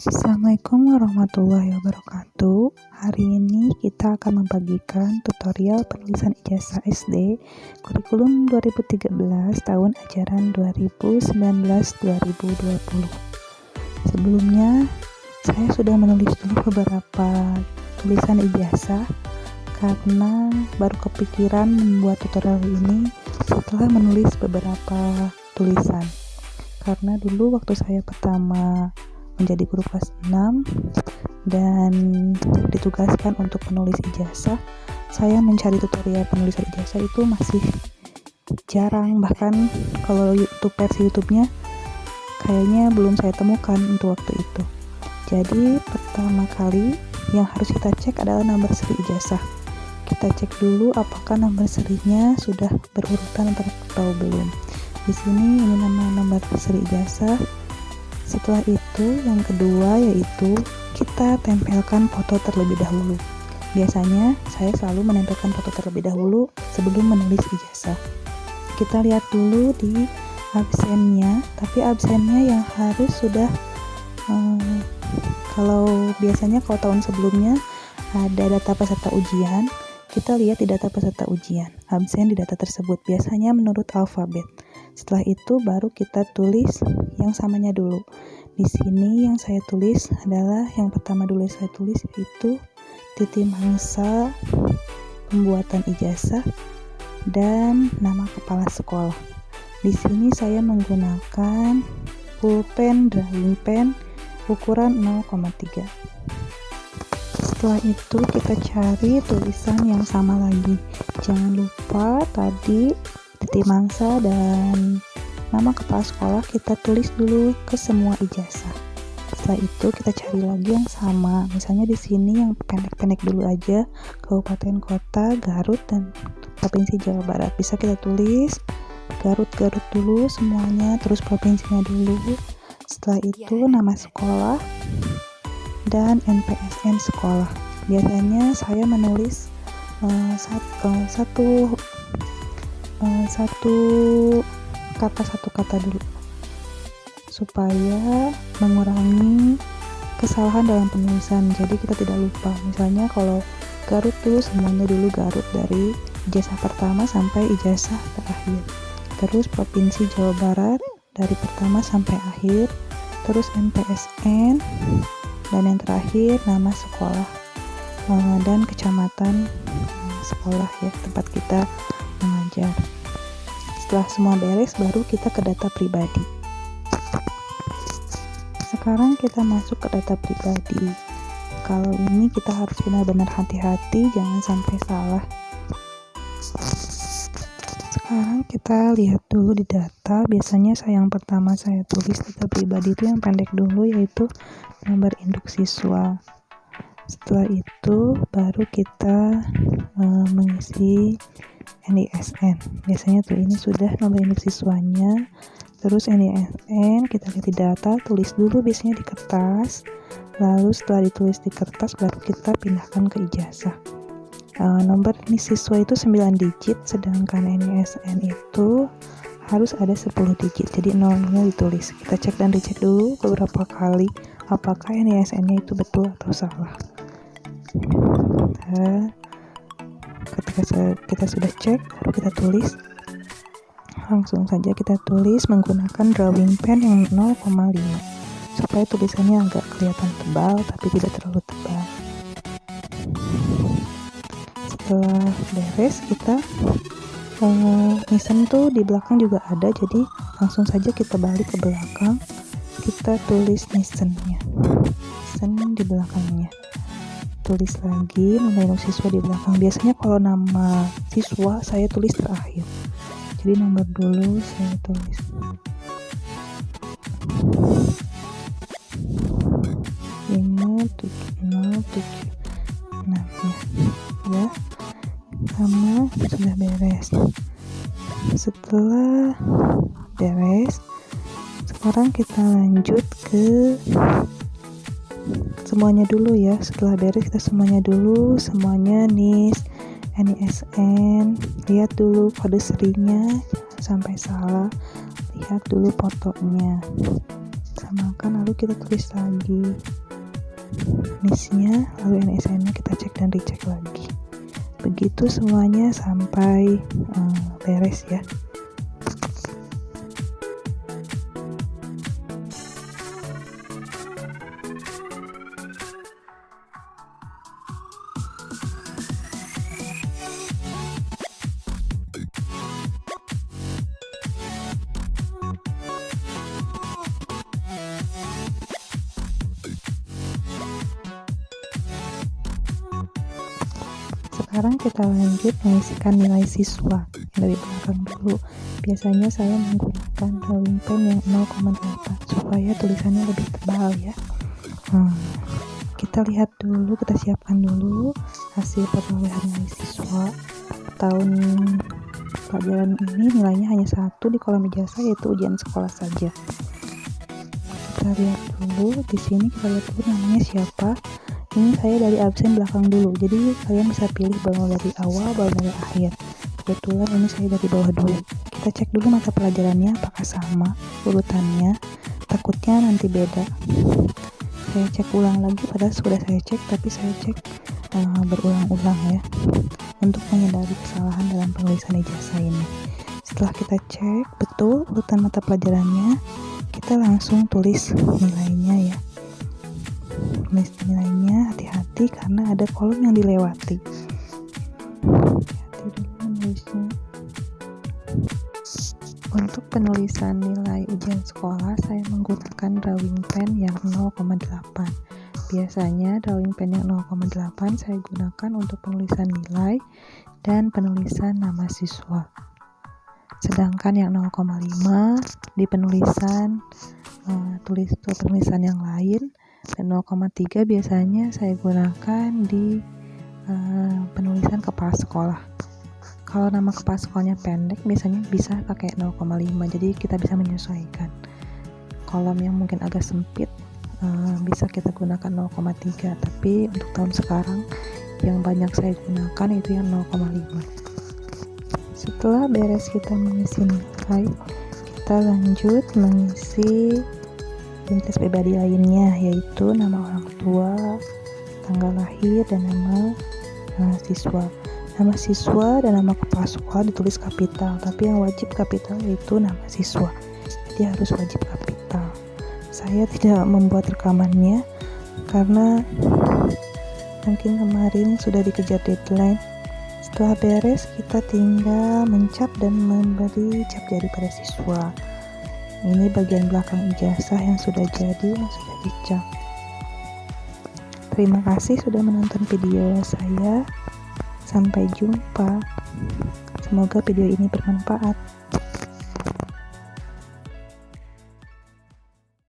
Assalamualaikum warahmatullahi wabarakatuh. Hari ini kita akan membagikan tutorial penulisan ijazah SD kurikulum 2013 tahun ajaran 2019-2020. Sebelumnya, saya sudah menulis dulu beberapa tulisan ijazah karena baru kepikiran membuat tutorial ini setelah menulis beberapa tulisan. Karena dulu waktu saya pertama menjadi guru kelas 6 dan ditugaskan untuk menulis ijazah, saya mencari tutorial penulisan ijazah itu masih jarang, bahkan kalau versi YouTube-nya kayaknya belum saya temukan untuk waktu itu. Jadi pertama kali yang harus kita cek adalah nomor seri ijazah. Kita cek dulu apakah nomor serinya sudah berurutan atau belum. Di sini ini nomor seri ijazah. Setelah itu, yang kedua yaitu kita tempelkan foto terlebih dahulu. Biasanya saya selalu menempelkan foto terlebih dahulu sebelum menulis ijazah. Kita lihat dulu di absennya, tapi absennya yang harus sudah kalau tahun sebelumnya ada data peserta ujian, kita lihat di data peserta ujian, absen di data tersebut biasanya menurut alfabet. Setelah itu baru kita tulis yang samanya dulu. Di sini yang saya tulis adalah yang pertama dulu saya tulis itu titik mangsa pembuatan ijazah dan nama kepala sekolah. Di sini saya menggunakan pulpen drawing pen ukuran 0,3. Setelah itu kita cari tulisan yang sama lagi. Jangan lupa tadi titik mangsa dan nama kepala sekolah kita tulis dulu ke semua ijazah. Setelah itu kita cari lagi yang sama. Misalnya di sini yang pendek-pendek dulu aja, kabupaten kota Garut dan provinsi Jawa Barat. Bisa kita tulis Garut dulu semuanya, terus provinsinya dulu. Setelah itu nama sekolah dan NPSN sekolah. Biasanya saya menulis satu kata dulu supaya mengurangi kesalahan dalam penulisan, jadi kita tidak lupa. Misalnya kalau Garut tuh semuanya dulu Garut dari ijazah pertama sampai ijazah terakhir, terus provinsi Jawa Barat dari pertama sampai akhir, terus NPSN, dan yang terakhir nama sekolah dan kecamatan sekolah ya, tempat kita mengajar. Setelah semua beres baru kita ke data pribadi. Sekarang kita masuk ke data pribadi. Kalau ini kita harus benar-benar hati-hati, jangan sampai salah. Sekarang kita lihat dulu di data. Biasanya yang pertama saya tulis data pribadi itu yang pendek dulu, yaitu nomor induk siswa. Setelah itu baru kita mengisi NISN. Biasanya tuh ini sudah nomor induk siswanya. Terus NISN kita lihat di data, tulis dulu biasanya di kertas. Lalu setelah ditulis di kertas baru kita pindahkan ke ijazah. Nomor induk siswa itu 9 digit, sedangkan NISN itu harus ada 10 digit. Jadi nolnya ditulis. Kita cek dan dicek dulu beberapa kali apakah NISN-nya itu betul atau salah. Ketika kita sudah cek, baru kita tulis. Langsung saja kita tulis menggunakan drawing pen yang 0,5 supaya tulisannya agak kelihatan tebal tapi tidak terlalu tebal. Setelah beres kita nisan tuh di belakang juga ada, jadi langsung saja kita balik ke belakang, kita tulis nisannya, nisan di belakangnya. Tulis lagi nomor induk siswa di belakang. Biasanya kalau nama siswa saya tulis terakhir, jadi nomor dulu saya tulis. Ini 7076 ya, sama sudah beres. Setelah beres, sekarang kita lanjut ke semuanya dulu ya. Setelah beres kita semuanya dulu, semuanya NISN, lihat dulu kode serinya sampai salah, lihat dulu fotonya. samakan, lalu kita tulis lagi NIS-nya, lalu NSN-nya kita cek dan dicek lagi. Begitu semuanya sampai beres ya. Sekarang kita lanjut mengisikan nilai siswa dari belakang dulu. Biasanya saya menggunakan drawing pen yang 0,8 supaya tulisannya lebih tebal ya. Kita lihat dulu, kita siapkan dulu hasil perolehan nilai siswa tahun pelajaran ini. Nilainya hanya 1 di kolom ijazah, yaitu ujian sekolah saja. Kita lihat dulu di sini, kita lihat dulu namanya siapa. Ini saya dari absen belakang dulu, jadi kalian bisa pilih baru dari awal, baru dari akhir. Kebetulan ini saya dari bawah dulu. Kita cek dulu mata pelajarannya apakah sama urutannya, takutnya nanti beda. Saya cek ulang lagi, padahal sudah saya cek, tapi saya cek berulang-ulang ya, untuk menghindari kesalahan dalam penulisan ijazah ini. Setelah kita cek betul urutan mata pelajarannya, kita langsung tulis nilainya ya. Tulis nilainya, hati-hati karena ada kolom yang dilewati. Hati-hati dulu menulisnya. Untuk penulisan nilai ujian sekolah, saya menggunakan drawing pen yang 0,8. Biasanya drawing pen yang 0,8 saya gunakan untuk penulisan nilai dan penulisan nama siswa. Sedangkan yang 0,5 di penulisan tulisan yang lain, dan 0,3 biasanya saya gunakan di penulisan kepala sekolah. Kalau nama kepala sekolahnya pendek, biasanya bisa pakai 0,5, jadi kita bisa menyesuaikan. Kolom yang mungkin agak sempit bisa kita gunakan 0,3, tapi untuk tahun sekarang yang banyak saya gunakan itu yang 0,5. Setelah beres kita mengisi nilai, kita lanjut mengisi identitas pribadi lainnya, yaitu nama orang tua, tanggal lahir, dan nama siswa. Nama siswa dan nama kepala sekolah ditulis kapital, tapi yang wajib kapital yaitu nama siswa, jadi harus wajib kapital. Saya tidak membuat rekamannya karena mungkin kemarin sudah dikejar deadline. Setelah beres, kita tinggal mencap dan memberi cap jari pada siswa. Ini bagian belakang ijazah yang sudah jadi, yang sudah dicap. Terima kasih sudah menonton video saya. Sampai jumpa. Semoga video ini bermanfaat.